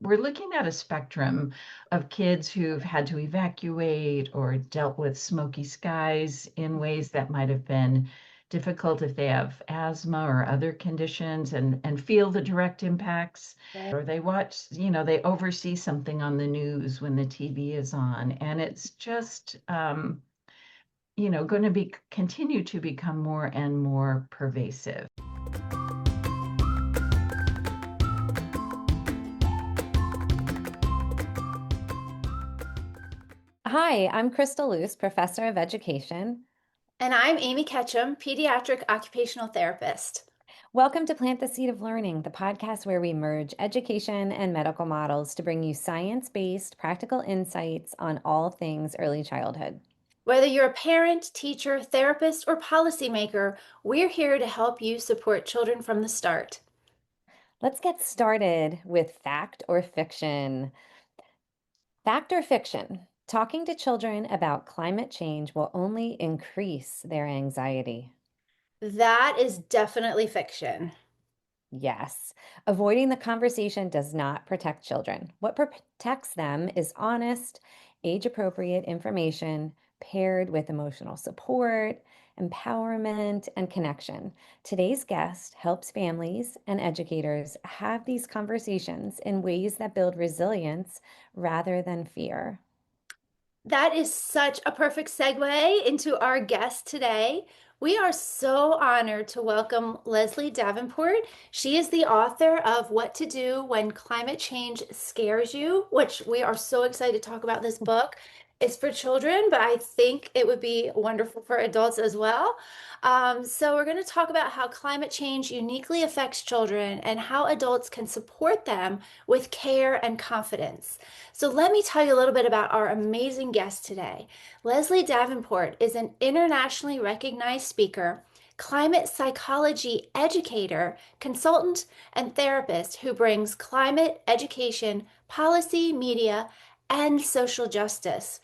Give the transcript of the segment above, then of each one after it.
we're looking at a spectrum of kids who've had to evacuate or dealt with smoky skies in ways that might have been difficult if they have asthma or other conditions and feel the direct impacts. Right. Or they watch, they oversee something on the news when the TV is on. And it's just, going to be continue to become more and more pervasive. Hi, I'm Crystal Luce, professor of education. And I'm Amy Ketchum, pediatric occupational therapist. Welcome to Plant the Seed of Learning, the podcast where we merge education and medical models to bring you science-based, practical insights on all things early childhood. Whether you're a parent, teacher, therapist, or policymaker, we're here to help you support children from the start. Let's get started with fact or fiction. Fact or fiction? Talking to children about climate change will only increase their anxiety. That is definitely fiction. Yes. Avoiding the conversation does not protect children. What protects them is honest, age appropriate information paired with emotional support, empowerment, and connection. Today's guest helps families and educators have these conversations in ways that build resilience rather than fear. That is such a perfect segue into our guest today. We are so honored to welcome Leslie Davenport. She is the author of What to Do When Climate Change Scares You, which we are so excited to talk about this book. It's for children, but I think it would be wonderful for adults as well. So, we're going to talk about how climate change uniquely affects children and how adults can support them with care and confidence. So let me tell you a little bit about our amazing guest today. Leslie Davenport is an internationally recognized speaker, climate psychology educator, consultant, and therapist who brings climate education, policy, media, and social justice.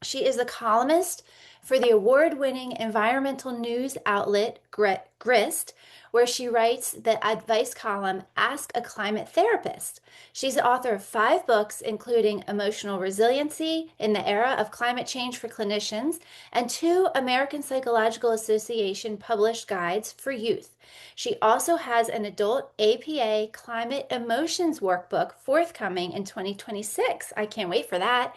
She is a columnist for the award-winning environmental news outlet Grist, where she writes the advice column Ask a Climate Therapist. She's the author of 5 books, including Emotional Resiliency in the Era of Climate Change for Clinicians, and 2 American Psychological Association published guides for youth. She also has an adult APA climate emotions workbook forthcoming in 2026. I can't wait for that.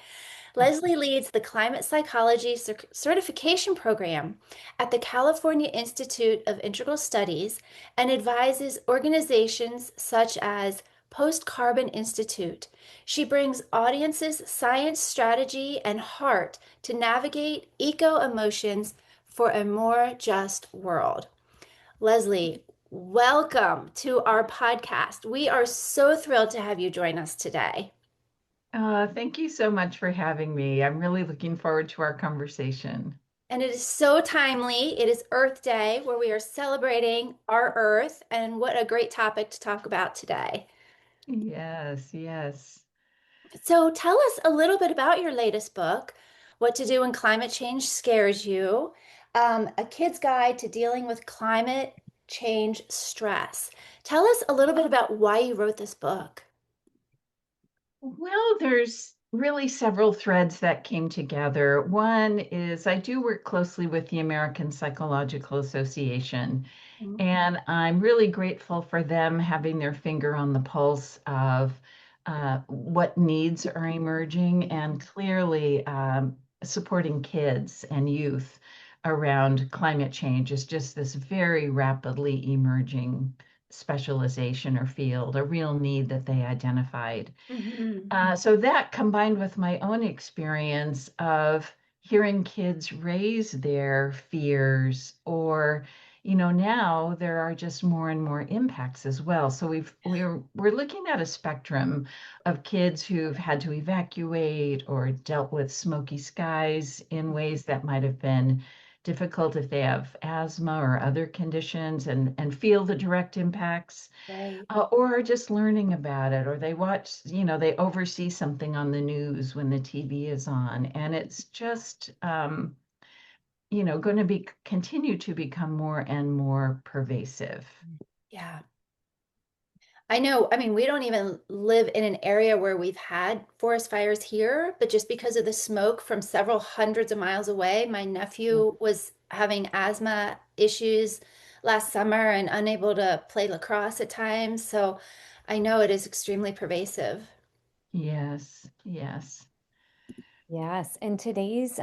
Leslie leads the Climate Psychology Certification Program at the California Institute of Integral Studies and advises organizations such as Post Carbon Institute. She brings audiences science, strategy, and heart to navigate eco emotions for a more just world. Leslie, welcome to our podcast. We are so thrilled to have you join us today. Thank you so much for having me. I'm really looking forward to our conversation. And it is so timely. It is Earth Day, where we are celebrating our Earth, and what a great topic to talk about today. Yes, yes. So, tell us a little bit about your latest book, What to Do When Climate Change Scares You, a kid's guide to dealing with climate change stress. Tell us a little bit about why you wrote this book. Well, there's really several threads that came together. One is I do work closely with the American Psychological Association, Mhm. and I'm really grateful for them having their finger on the pulse of what needs are emerging and clearly supporting kids and youth around climate change is just this very rapidly emerging specialization or field, a real need that they identified. Mhm. So that combined with my own experience of hearing kids raise their fears or now there are just more and more impacts as well. So we're looking at a spectrum of kids who've had to evacuate or dealt with smoky skies in ways that might have been difficult if they have asthma or other conditions and feel the direct impacts, Right. or are just learning about it, or they watch, they oversee something on the news when the TV is on, and it's just, going to be continue to become more and more pervasive. Yeah. I know, I mean, we don't even live in an area where we've had forest fires here, but just because of the smoke from several hundreds of miles away, my nephew was having asthma issues last summer and unable to play lacrosse at times. So I know it is extremely pervasive. Yes, yes. Yes, in today's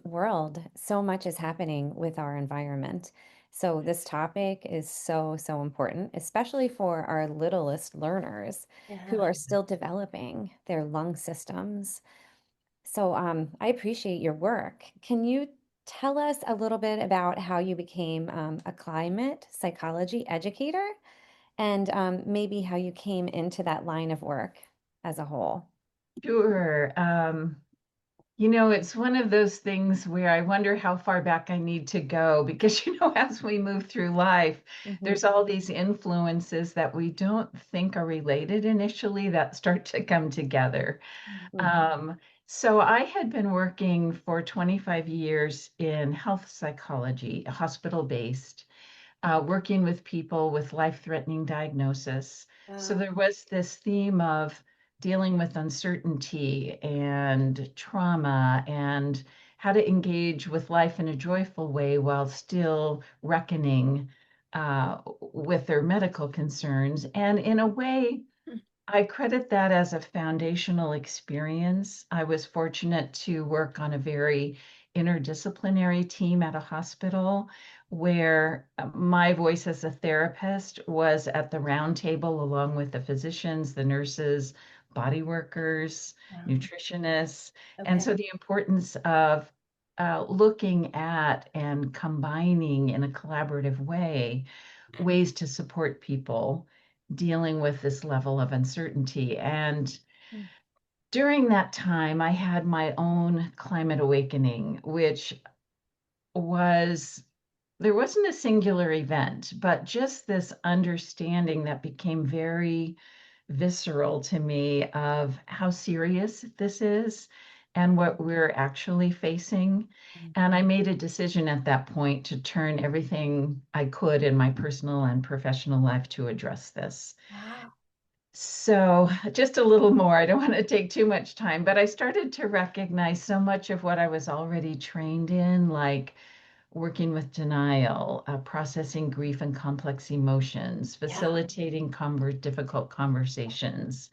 world, so much is happening with our environment. So this topic is so, so important, especially for our littlest learners who Yeah. are still developing their lung systems. So I appreciate your work. Can you tell us a little bit about how you became a climate psychology educator and maybe how you came into that line of work as a whole? Sure. It's one of those things where I wonder how far back I need to go because, as we move through life, Mhm. there's all these influences that we don't think are related initially that start to come together. Mhm. Um, so I had been working for 25 years in health psychology, hospital-based, working with people with life-threatening diagnosis. So Wow. there was this theme of dealing with uncertainty and trauma and how to engage with life in a joyful way while still reckoning with their medical concerns. And in a way, I credit that as a foundational experience. I was fortunate to work on a very interdisciplinary team at a hospital where my voice as a therapist was at the round table along with the physicians, the nurses, body workers, Wow. nutritionists. And Okay. so the importance of looking at and combining in a collaborative way ways to support people dealing with this level of uncertainty. And Mm. during that time, I had my own climate awakening, which was there wasn't a singular event, but just this understanding that became very visceral to me of how serious this is and what we're actually facing. And I made a decision at that point to turn everything I could in my personal and professional life to address this. Wow. So, just a little more. I don't want to take too much time, but I started to recognize so much of what I was already trained in, like working with denial, processing grief and complex emotions, Yeah. facilitating difficult conversations,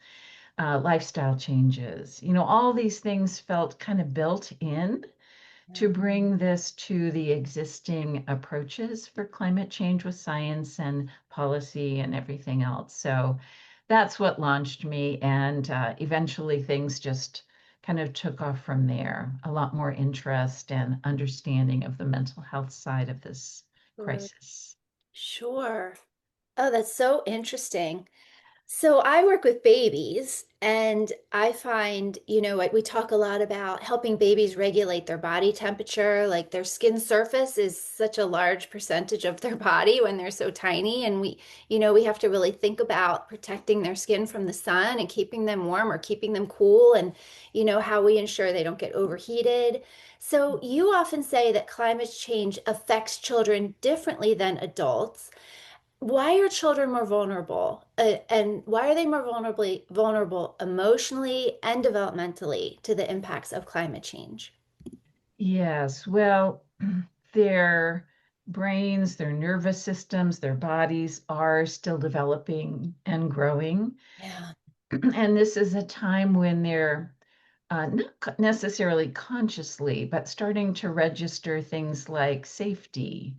lifestyle changes. All these things felt kind of built in to Yeah. bring this to the existing approaches for climate change with science and policy and everything else. So that's what launched me. And eventually things just kind of took off from there. A lot more interest and understanding of the mental health side of this Sure. crisis. Sure. Oh, that's so interesting. So I work with babies, and I find, like we talk a lot about helping babies regulate their body temperature, like their skin surface is such a large percentage of their body when they're so tiny. And we have to really think about protecting their skin from the sun and keeping them warm or keeping them cool, and, how we ensure they don't get overheated. So you often say that climate change affects children differently than adults. Why are children more vulnerable? And why are they more vulnerable emotionally and developmentally to the impacts of climate change? Yes, well, their brains, their nervous systems, their bodies are still developing and growing. Yeah. And this is a time when they're not necessarily consciously, but starting to register things like safety,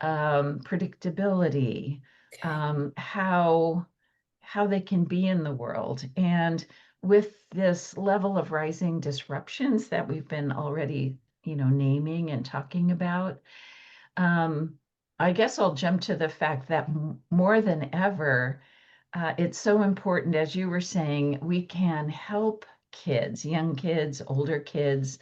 predictability, Okay. how they can be in the world. And with this level of rising disruptions that we've been already, naming and talking about, um, I guess I'll jump to the fact that more than ever, it's so important, as you were saying, we can help kids, young kids, older kids,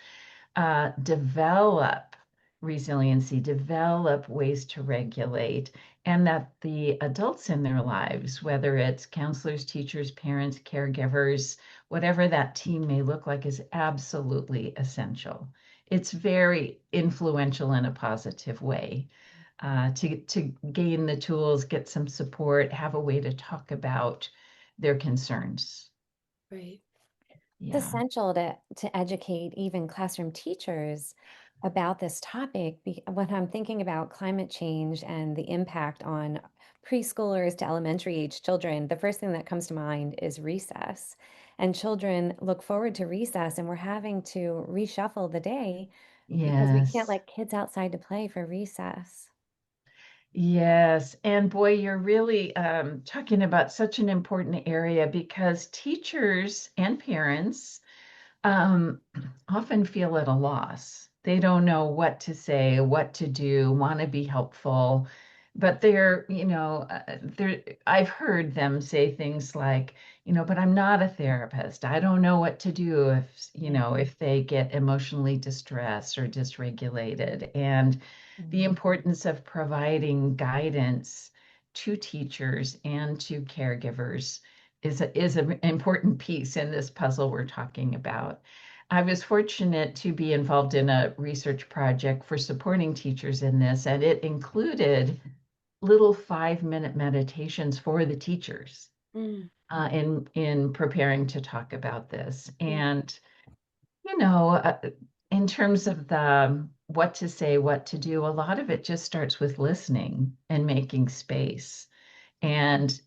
develop resiliency, develop ways to regulate, and that the adults in their lives, whether it's counselors, teachers, parents, caregivers, whatever that team may look like, is absolutely essential. It's very influential in a positive way. to gain the tools, get some support, have a way to talk about their concerns. Right. It's Yeah. essential to educate even classroom teachers about this topic. When I'm thinking about climate change and the impact on preschoolers to elementary age children, the first thing that comes to mind is recess. And children look forward to recess, and we're having to reshuffle the day because we can't Yes. let kids outside to play for recess. Yes. And boy, you're really talking about such an important area because teachers and parents um, often feel at a loss. They don't know what to say, what to do, want to be helpful, but I've heard them say things like, but I'm not a therapist. I don't know what to do Yeah. if they get emotionally distressed or dysregulated. And the Mhm. importance of providing guidance to teachers and to caregivers is an important piece in this puzzle we're talking about. I was fortunate to be involved in a research project for supporting teachers in this, and it included little 5-minute meditations for the teachers Mm, in preparing to talk about this. mm, And you know, uh, in terms of the what to say, what to do, a lot of it just starts with listening and making space and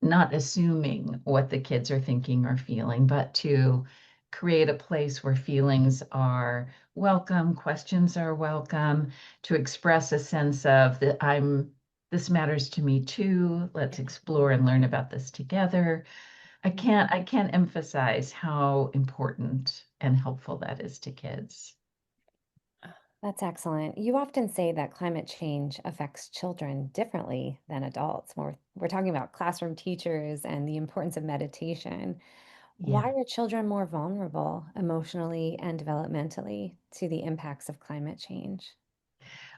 not assuming what the kids are thinking or feeling, but to create a place where feelings are welcome, questions are welcome, to express a sense of that this matters to me too. Let's yeah. explore and learn about this together. I can't emphasize how important and helpful that is to kids. That's excellent. You often say that climate change affects children differently than adults. We're talking about classroom teachers and the importance of meditation. Yeah. Why are children more vulnerable emotionally and developmentally to the impacts of climate change?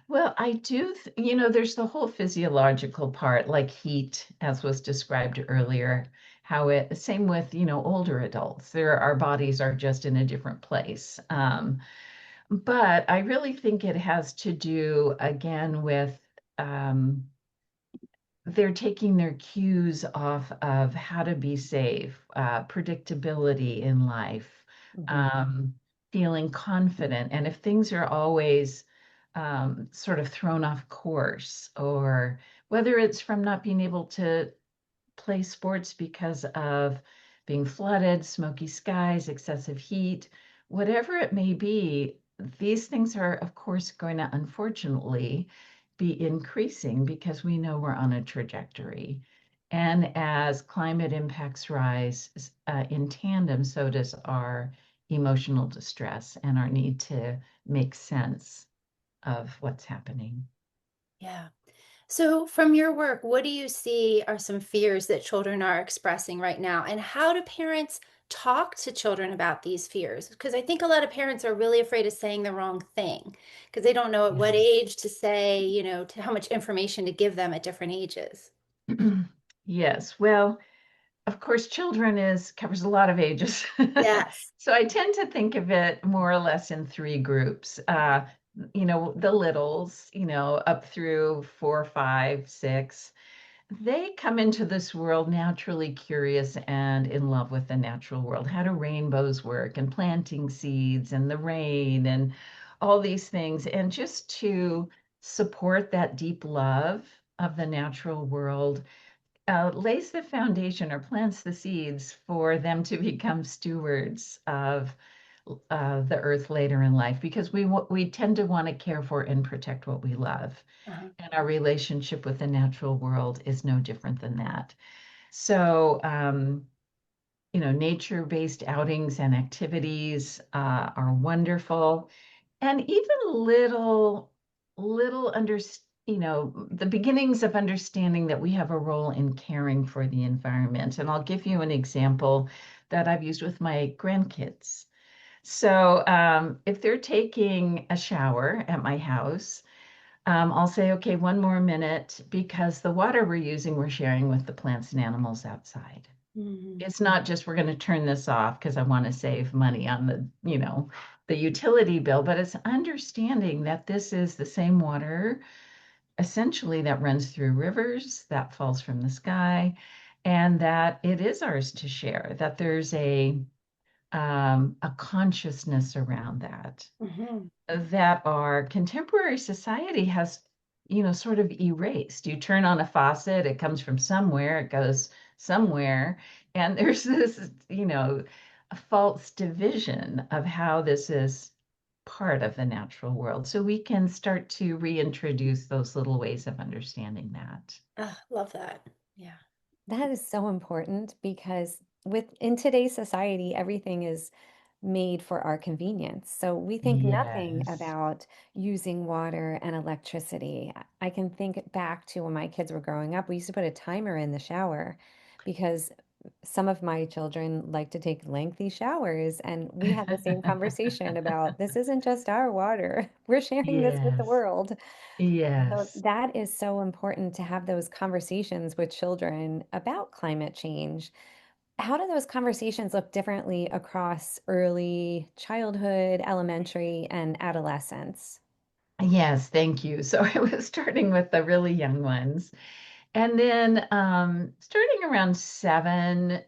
Well, there's the whole physiological part, like heat, as was described earlier, same with, older adults. Our bodies are just in a different place. But I really think it has to do again with um, they're taking their cues off of how to be safe, predictability in life, Mhm. um, feeling confident. And if things are always sort of thrown off course, or whether it's from not being able to play sports because of being flooded, smoky skies, excessive heat, whatever it may be, these things are, of course, going to unfortunately be increasing because we know we're on a trajectory. And as climate impacts rise in tandem, so does our emotional distress and our need to make sense of what's happening. Yeah. So, from your work, what do you see are some fears that children are expressing right now? And how do parents talk to children about these fears? Because I think a lot of parents are really afraid of saying the wrong thing because they don't know at what Yes. age to say, to how much information to give them at different ages. Yes. Well, of course, children is covers a lot of ages. Yes. So I tend to think of it more or less in three groups. The littles, up through 4, 5, 6. They come into this world naturally curious and in love with the natural world. How do rainbows work and planting seeds and the rain and all these things. And just to support that deep love of the natural world lays the foundation or plants the seeds for them to become stewards of the earth later in life because we tend to want to care for and protect what we love. Uh-huh. And our relationship with the natural world is no different than that. So, nature-based outings and activities are wonderful and even little the beginnings of understanding that we have a role in caring for the environment. And I'll give you an example that I've used with my grandkids. So if they're taking a shower at my house, I'll say, okay, one more minute because the water we're using, we're sharing with the plants and animals outside. Mhm. It's not just we're going to turn this off because I want to save money on the utility bill, but it's understanding that this is the same water essentially that runs through rivers, that falls from the sky, and that it is ours to share, that there's a consciousness around that Hmm. that our contemporary society has, sort of erased. You turn on a faucet, it comes from somewhere, it goes somewhere, and there's this, a false division of how this is part of the natural world. So we can start to reintroduce those little ways of understanding that. Love that. Yeah. That is so important because in today's society, everything is made for our convenience. So we think nothing Yes. about using water and electricity. I can think back to when my kids were growing up, we used to put a timer in the shower because some of my children like to take lengthy showers. And we had the same conversation about this isn't just our water, we're sharing this with the Yes. world. So Yes. that is so important to have those conversations with children about climate change. How do those conversations look differently across early childhood, elementary, and adolescence? Yes, thank you. So I was starting with the really young ones. And then starting around 7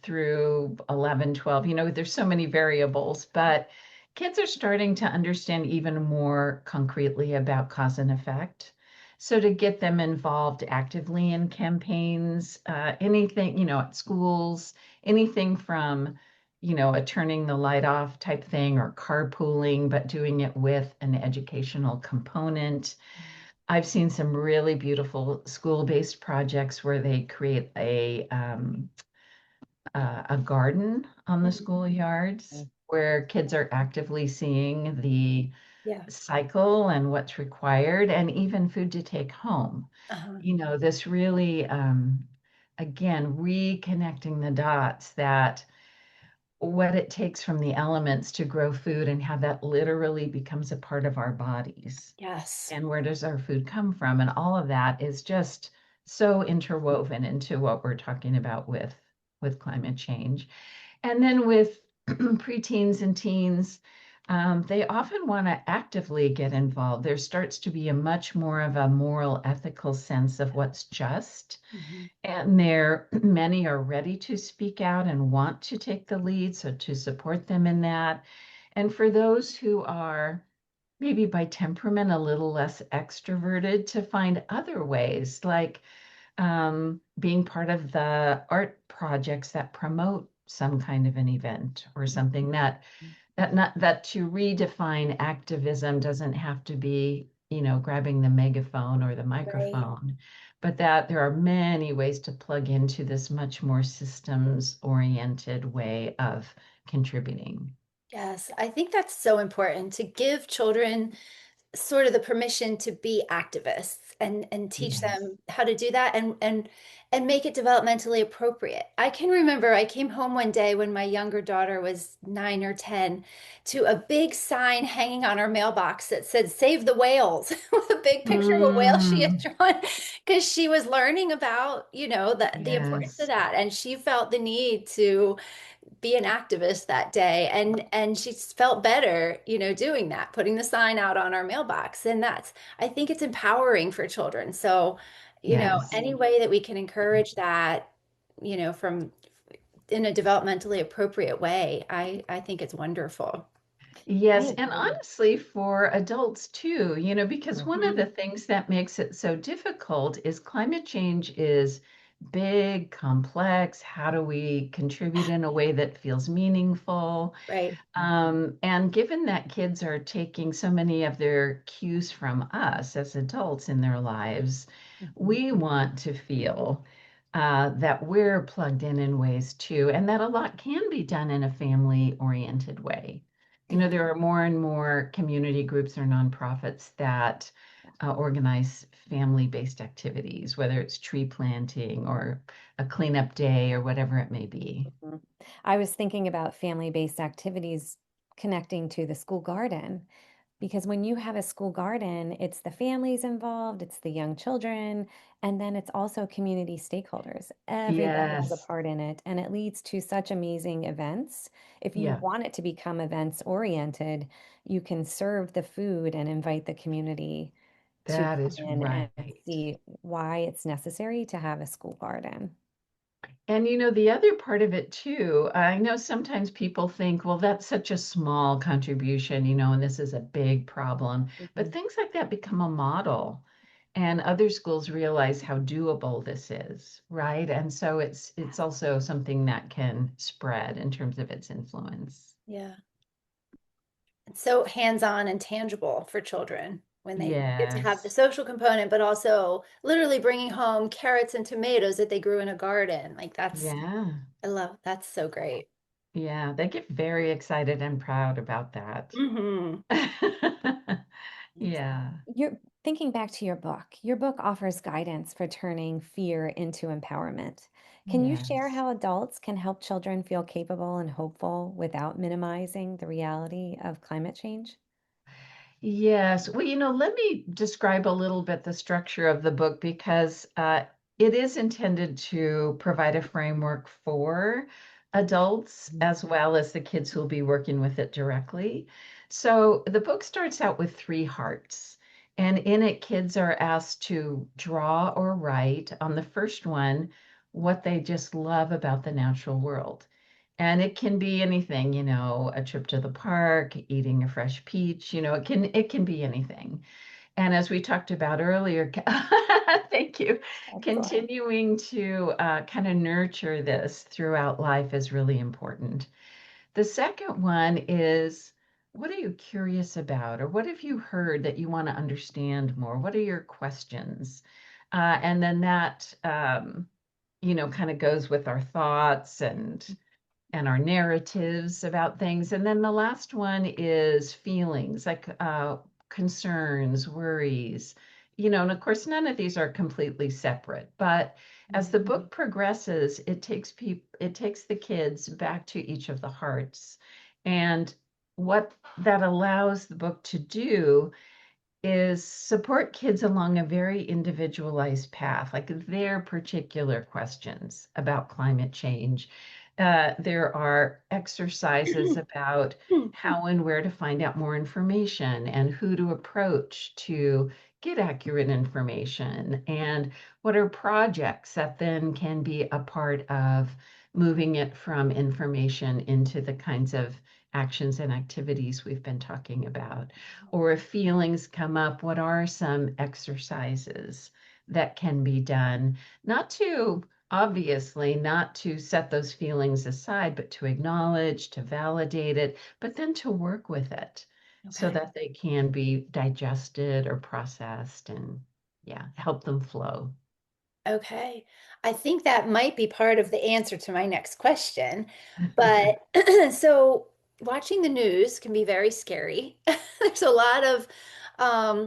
through 11, 12, there's so many variables, but kids are starting to understand even more concretely about cause and effect. So to get them involved actively in campaigns, anything, at schools, anything from, a turning the light off type thing or carpooling, but doing it with an educational component. I've seen some really beautiful school-based projects where they create a garden on the Mhm. schoolyards where kids are actively seeing the Yeah. cycle and what's required, and even food to take home. Uh-huh. This really, again, reconnecting the dots that what it takes from the elements to grow food and how that literally becomes a part of our bodies Yes. and where does our food come from, and all of that is just so interwoven into what we're talking about with climate change. And then with preteens and teens, they often want to actively get involved. There starts to be a much more of a moral ethical sense of what's just, Mhm. and there many are ready to speak out and want to take the lead, so to support them in that. And for those who are maybe by temperament a little less extroverted, to find other ways, like being part of the art projects that promote some kind of an event or something that to redefine activism doesn't have to be, grabbing the megaphone or the Right. microphone, but that there are many ways to plug into this much more systems oriented way of contributing. Yes. I think that's so important to give children sort of the permission to be activists and teach Yes. them how to do that and make it developmentally appropriate. I can remember I came home one day when my younger daughter was 9 or 10 to a big sign hanging on our mailbox that said "Save the whales" with a big picture of a whale she had Mm, drawn because she was learning about, the importance of yes. that and she felt the need to be an activist that day and she felt better doing that, putting the sign out on our mailbox. And that's, I think it's empowering for children. So Yes. any way that we can encourage that from in a developmentally appropriate way, I think it's wonderful. I Yes, and agree. honestly, for adults too, because one of Mhm. the things that makes it so difficult is climate change is big, complex. How do we contribute in a way that feels meaningful? Right. And given that kids are taking so many of their cues from us as adults in their lives, Mhm. we want to feel that we're plugged in ways too, and that a lot can be done in a family-oriented way. There are more and more community groups or nonprofits that organize family-based activities, whether it's tree planting or a cleanup day or whatever it may be. Mhm. I was thinking about family-based activities connecting to the school garden. Because when you have a school garden, it's the families involved, it's the young children, and then it's also community stakeholders. Everybody has a Yes. part in it, and it leads to such amazing events. If you Yeah. want it to become events oriented, you can serve the food and invite the community to That come is in and right. see why it's necessary to have a school garden. And the other part of it too, I know sometimes people think, well, that's such a small contribution, and this is a big problem. But Mhm. things like that become a model, and other schools realize how doable this is, right? And so it's also something that can spread in terms of its influence. Yeah. It's so hands-on and tangible for children when they get to have the Yes. social component, but also literally bringing home carrots and tomatoes that they grew in a garden. Like Yeah. I love, that's so great. Yeah. They get very excited and proud about that. Hmm. Yeah. You're thinking back to your book offers guidance for turning fear into empowerment. Can you share Yes. how adults can help children feel capable and hopeful without minimizing the reality of climate change? Yes. Well, let me describe a little bit the structure of the book because it is intended to provide a framework for adults as well as the kids who'll be working with it directly. So the book starts out with three hearts, and in it, kids are asked to draw or write on the first one what they just love about the natural world. And it can be anything, a trip to the park, eating a fresh peach, it can be anything. And as we talked about earlier, thank you. Excellent. Continuing to kind of nurture this throughout life is really important. The second one is, what are you curious about? Or what have you heard that you want to understand more? What are your questions? And then that, kind of goes with our thoughts and our narratives about things. And then the last one is feelings like concerns, worries, and of course, none of these are completely separate. But as the Mhm. book progresses, it takes the kids back to each of the hearts. And what that allows the book to do is support kids along a very individualized path, like their particular questions about climate change. There are exercises about how and where to find out more information and who to approach to get accurate information, and what are projects that then can be a part of moving it from information into the kinds of actions and activities we've been talking about. Or if feelings come up, what are some exercises that can be done? Not to, obviously, not to set those feelings aside, but to acknowledge, to validate it, but then to work with it so Okay. that they can be digested or processed and, yeah, help them flow. Okay. I think that might be part of the answer to my next question. But so watching the news can be very scary. There's a lot of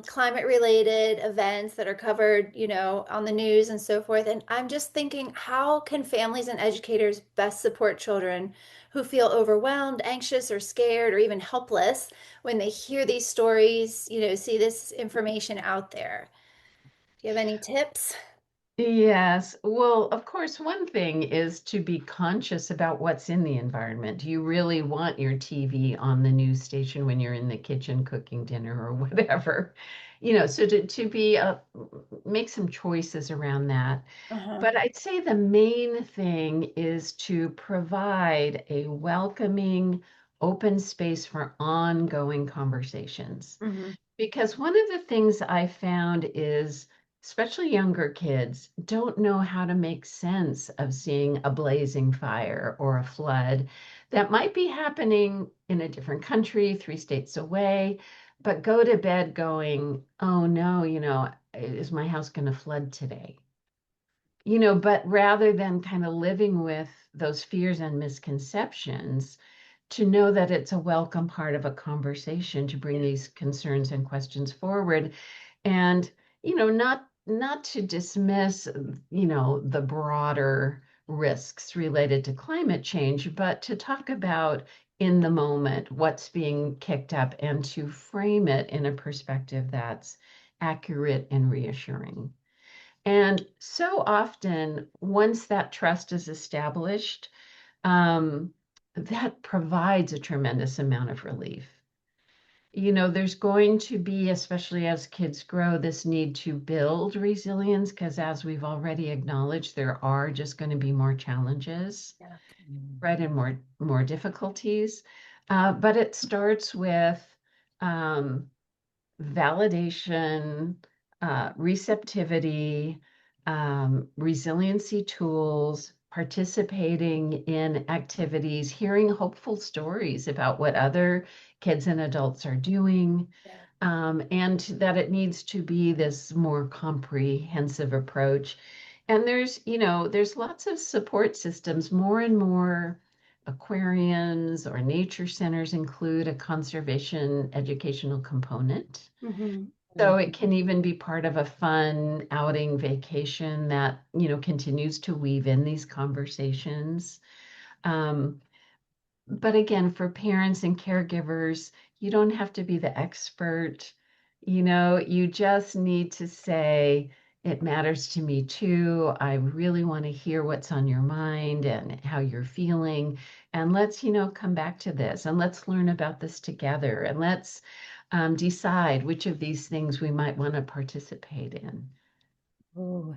climate related events that are covered, on the news and so forth. And I'm just thinking, how can families and educators best support children who feel overwhelmed, anxious, or scared, or even helpless when they hear these stories, see this information out there? Do you have any tips? Yes. Well, of course, one thing is to be conscious about what's in the environment. Do you really want your TV on the news station when you're in the kitchen cooking dinner or whatever? So to be make some choices around that. Uh-huh. But I'd say the main thing is to provide a welcoming, open space for ongoing conversations. Hmm. Because one of the things I found is, especially younger kids, don't know how to make sense of seeing a blazing fire or a flood that might be happening in a different country, 3 states away, but go to bed going, oh no, is my house going to flood today? But rather than kind of living with those fears and misconceptions, to know that it's a welcome part of a conversation to bring Yeah. these concerns and questions forward, and not to dismiss the broader risks related to climate change, but to talk about in the moment what's being kicked up and to frame it in a perspective that's accurate and reassuring. And so often, once that trust is established, that provides a tremendous amount of relief. There's going to be, especially as kids grow, this need to build resilience because, as we've already acknowledged, there are just going to be more challenges, Yeah. Mm. right, and more difficulties. But it starts with um, validation, receptivity, resiliency tools, participating in activities, hearing hopeful stories about what other kids and adults are doing, Yeah. and that it needs to be this more comprehensive approach. And there's lots of support systems. More and more aquariums or nature centers include a conservation educational component. Mm-hmm. So Mm. it can even be part of a fun outing vacation that, continues to weave in these conversations. Um, but again, for parents and caregivers, you don't have to be the expert. You just need to say, it matters to me too. I really want to hear what's on your mind and how you're feeling. And let's, come back to this and let's learn about this together and let's decide which of these things we might want to participate in. Ooh.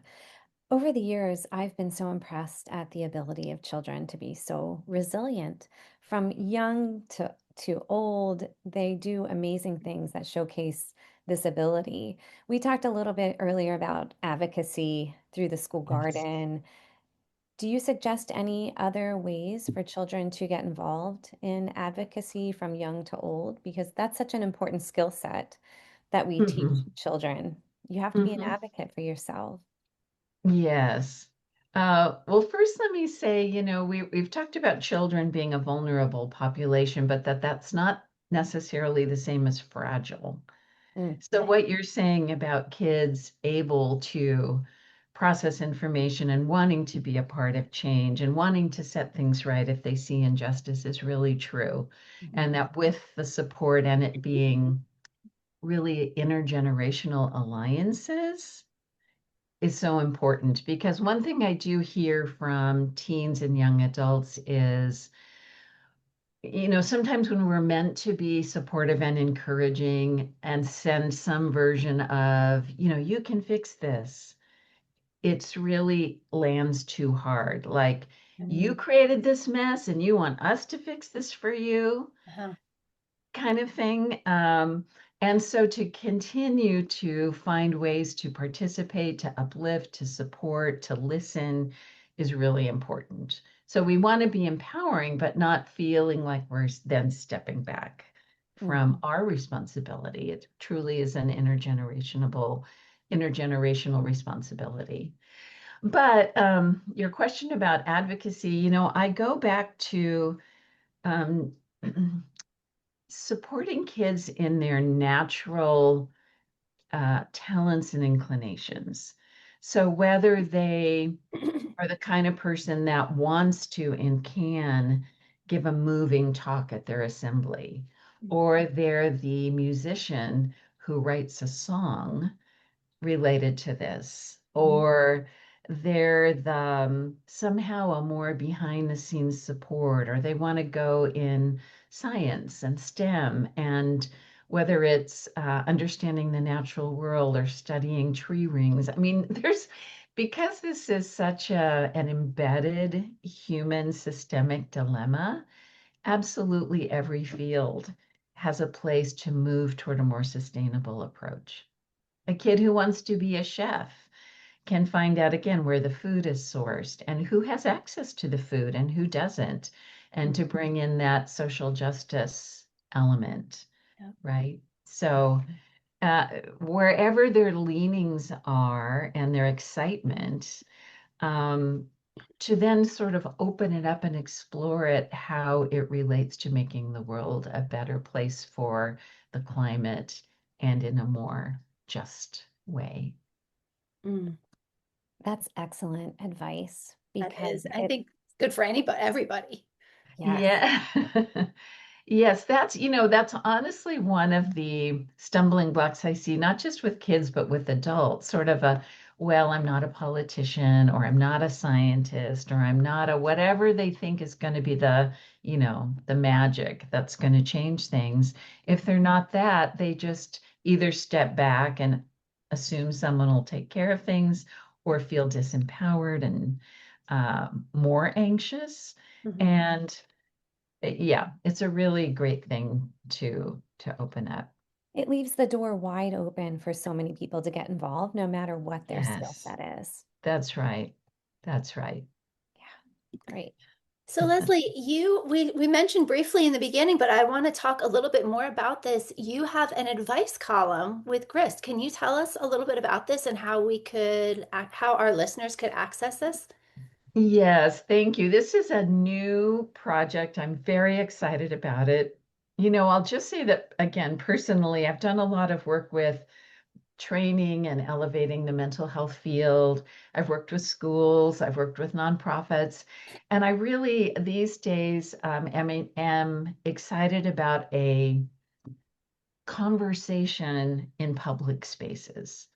Over the years, I've been so impressed at the ability of children to be so resilient. From young to old, they do amazing things that showcase this ability. We talked a little bit earlier about advocacy through the school Yes. garden. Do you suggest any other ways for children to get involved in advocacy from young to old? Because that's such an important skill set that we teach Hmm. children. You have to be an Hmm. advocate for yourself. Yes. Well, first, let me say, we've talked about children being a vulnerable population, but that's not necessarily the same as fragile. Mm, So, what you're saying about kids able to process information and wanting to be a part of change and wanting to set things right if they see injustice is really true. mhm, And that with the support and it being really intergenerational alliances is so important because one thing I do hear from teens and young adults is, sometimes when we're meant to be supportive and encouraging and send some version of, you can fix this, it's really lands too hard. Like, you mm, created this mess and you want us to fix this for you Uh-huh. kind of thing. And so to continue to find ways to participate, to uplift, to support, to listen is really important. So we want to be empowering, but not feeling like we're then stepping back mm. from our responsibility. It truly is an intergenerational responsibility. But your question about advocacy, I go back to um, supporting kids in their natural talents and inclinations. So whether they are the kind of person that wants to and can give a moving talk at their assembly, or they're the musician who writes a song related to this, Mhm, or they're the somehow a more behind the scenes support, or they want to go in science and STEM, and whether it's understanding the natural world or studying tree rings. I mean, because this is such an embedded human systemic dilemma, absolutely every field has a place to move toward a more sustainable approach. A kid who wants to be a chef can find out again where the food is sourced and who has access to the food and who doesn't, and Mm. to bring in that social justice element, Yeah. right? So, wherever their leanings are and their excitement, um, to then sort of open it up and explore it, how it relates to making the world a better place for the climate and in a more just way. Mm. That's excellent advice That because is, I think it's good for anybody, everybody. yes. Yeah. Yes, that's honestly one of the stumbling blocks I see, not just with kids, but with adults, sort of a well, I'm not a politician, or I'm not a scientist, or I'm not a whatever they think is going to be the magic that's going to change things. If they're not that, they just either step back and assume someone will take care of things, or feel disempowered and more anxious. Mhm. And yeah, it's a really great thing to open up. It leaves the door wide open for so many people to get involved, no matter what their skill Yes, set is. that's right. That's right. Yeah, great. So Leslie, we mentioned briefly in the beginning, but I want to talk a little bit more about this. You have an advice column with Grist. Can you tell us a little bit about this and how our listeners could access this? Yes, thank you. This is a new project. I'm very excited about it. I'll just say that again, personally, I've done a lot of work with training and elevating the mental health field. I've worked with schools, I've worked with nonprofits, and I really these days am excited about a conversation in public spaces.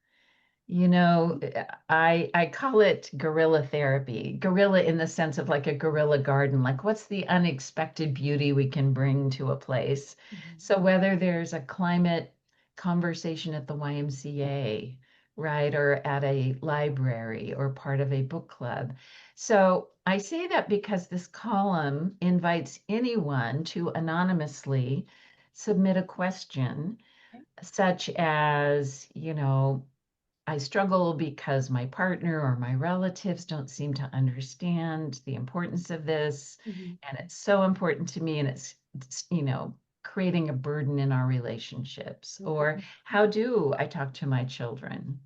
I call it guerrilla therapy. Guerrilla in the sense of like a guerrilla garden, like what's the unexpected beauty we can bring to a place. Mhm. So whether there's a climate conversation at the YMCA, right, or at a library or part of a book club. So I say that because this column invites anyone to anonymously submit a question, such as, I struggle because my partner or my relatives don't seem to understand the importance of this. Mhm. And it's so important to me. And it's creating a burden in our relationships. Or Mhm. how do I talk to my children?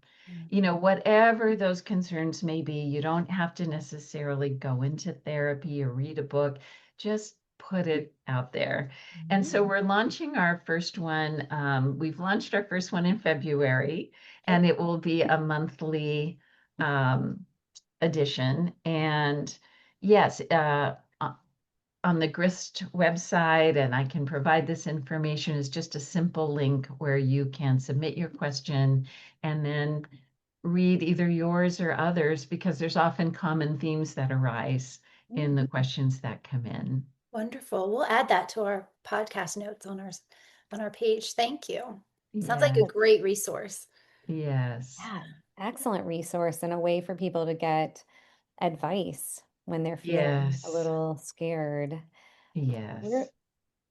Mhm. Whatever those concerns may be, you don't have to necessarily go into therapy or read a book. Just put it out there. And so we're launching our first one. We've launched our first one in February, Okay. and it will be a monthly um, edition. And yes, on the Grist website, and I can provide this information, is just a simple link where you can submit your question and then read either yours or others, because there's often common themes that arise in Mm, the questions that come in. wonderful. We'll add that to our podcast notes on our page. Thank you. Sounds like a Yes, great resource. yes, Yeah, excellent resource and a way for people to get advice when they're feeling a yes, little scared. We're yes.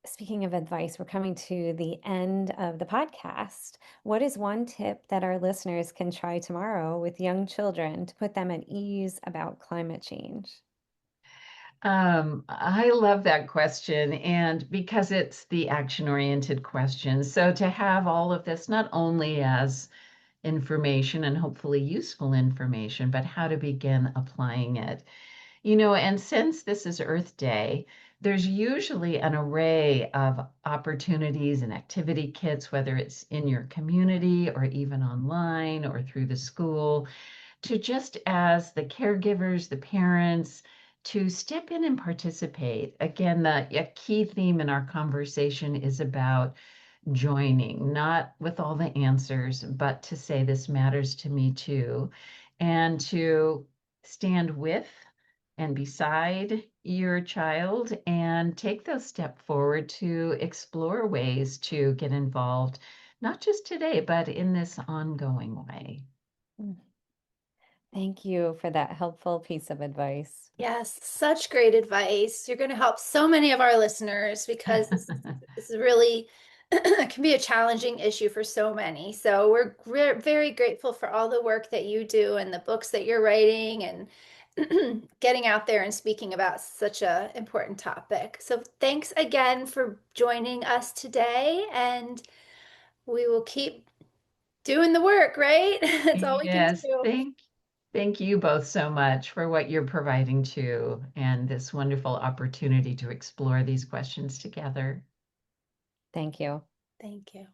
speaking of advice, we're coming to the end of the podcast. What is one tip that our listeners can try tomorrow with young children to put them at ease about climate change? I love that question, and because it's the action-oriented question. So to have all of this not only as information and hopefully useful information, but how to begin applying it. And since this is Earth Day, there's usually an array of opportunities and activity kits, whether it's in your community or even online or through the school, to just as the caregivers, the parents, to step in and participate. Again, a key theme in our conversation is about joining, not with all the answers, but to say this matters to me too, and to stand with and beside your child and take those steps forward to explore ways to get involved, not just today, but in this ongoing way. Mm, thank you for that helpful piece of advice. Yes, such great advice. You're going to help so many of our listeners because this is really can be a challenging issue for so many. So we're very grateful for all the work that you do and the books that you're writing and getting out there and speaking about such a important topic. So thanks again for joining us today, and we will keep doing the work, right? That's all we can Yes, do. thank you both so much for what you're providing too, and this wonderful opportunity to explore these questions together. Thank you. Thank you.